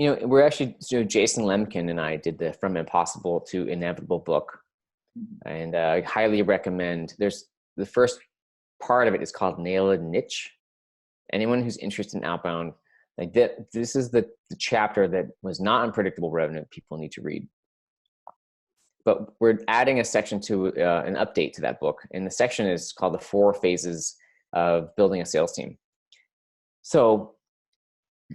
we're actually, Jason Lemkin and I did the From Impossible to Inevitable book. And I highly recommend, there's the first part of it is called Nail a Niche. Anyone who's interested in outbound, like this is the chapter that was not unpredictable revenue people need to read. But we're adding a section to an update to that book. And the section is called The 4 Phases of Building a Sales Team. So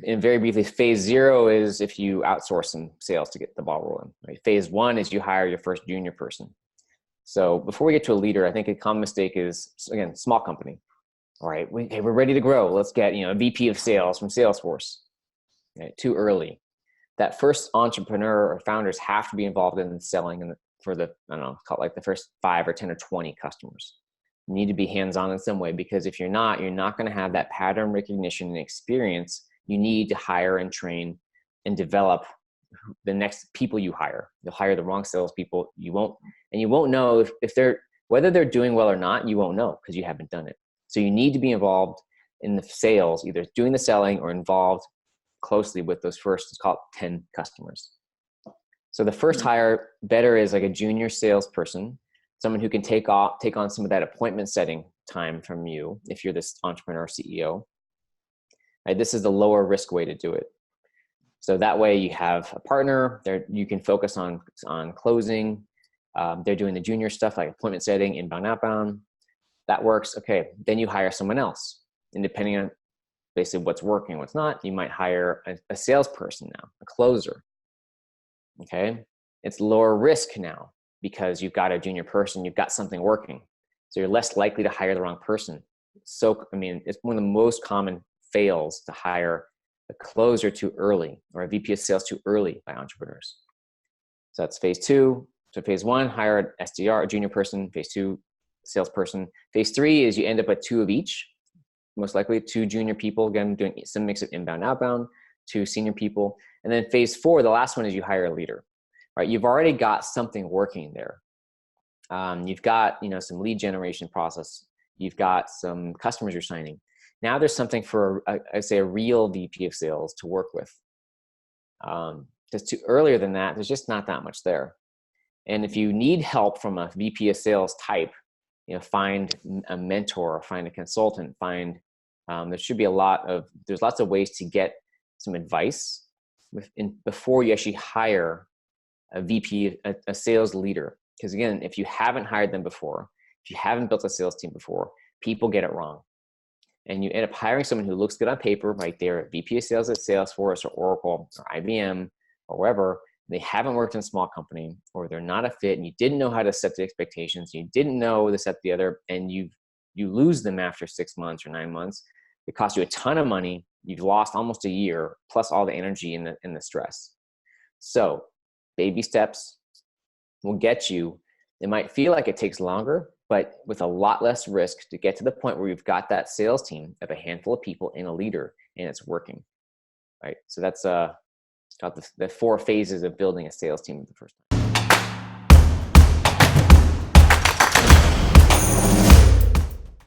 in very briefly, phase 0 is if you outsource some sales to get the ball rolling. Right? Phase 1 is you hire your first junior person. So before we get to a leader, I think a common mistake is, again, small company. All right, we're ready to grow. Let's get a VP of sales from Salesforce. Right? Too early. That first entrepreneur or founders have to be involved in selling for the, I don't know, call it like the first 5 or 10 or 20 customers. You need to be hands-on in some way, because if you're not going to have that pattern recognition and experience you need to hire and train and develop the next people you hire. You'll hire the wrong salespeople. You won't know whether they're doing well or not, you won't know because you haven't done it. So you need to be involved in the sales, either doing the selling or involved closely with those first, it's called 10 customers. So the first hire better is like a junior salesperson, someone who can take on some of that appointment setting time from you if you're this entrepreneur CEO. Right? This is the lower risk way to do it. So that way you have a partner there, you can focus on closing. They're doing the junior stuff like appointment setting, inbound, outbound. That works. Okay. Then you hire someone else. And depending on basically what's working, what's not, you might hire a salesperson now, a closer. Okay. It's lower risk now because you've got a junior person, you've got something working. So you're less likely to hire the wrong person. So, it's one of the most common fails to hire a closer too early or a VP of sales too early by entrepreneurs. So that's phase 2. So phase 1, hire an SDR, a junior person. Phase 2, salesperson. Phase 3 is you end up with 2 of each, most likely 2 junior people, again, doing some mix of inbound, outbound, 2 senior people. And then phase 4, the last one is you hire a leader, right? You've already got something working there. You've got, some lead generation process. You've got some customers you're signing. Now there's something for, I'd say, a real VP of sales to work with. Because earlier than that, there's just not that much there. And if you need help from a VP of sales type, find a mentor, find a consultant, there's lots of ways to get some advice before you actually hire a VP, a sales leader. Because again, if you haven't hired them before, if you haven't built a sales team before, people get it wrong. And you end up hiring someone who looks good on paper, right? They're a VP of sales at Salesforce or Oracle or IBM or wherever. They haven't worked in a small company, or they're not a fit, and you didn't know how to set the expectations. You didn't know this, that, the other, and you lose them after 6 months or 9 months. It costs you a ton of money. You've lost almost a year, plus all the energy and the stress. So baby steps will get you. It might feel like it takes longer, but with a lot less risk to get to the point where you've got that sales team of a handful of people and a leader, and it's working, right? So that's got the 4 phases of building a sales team the first time.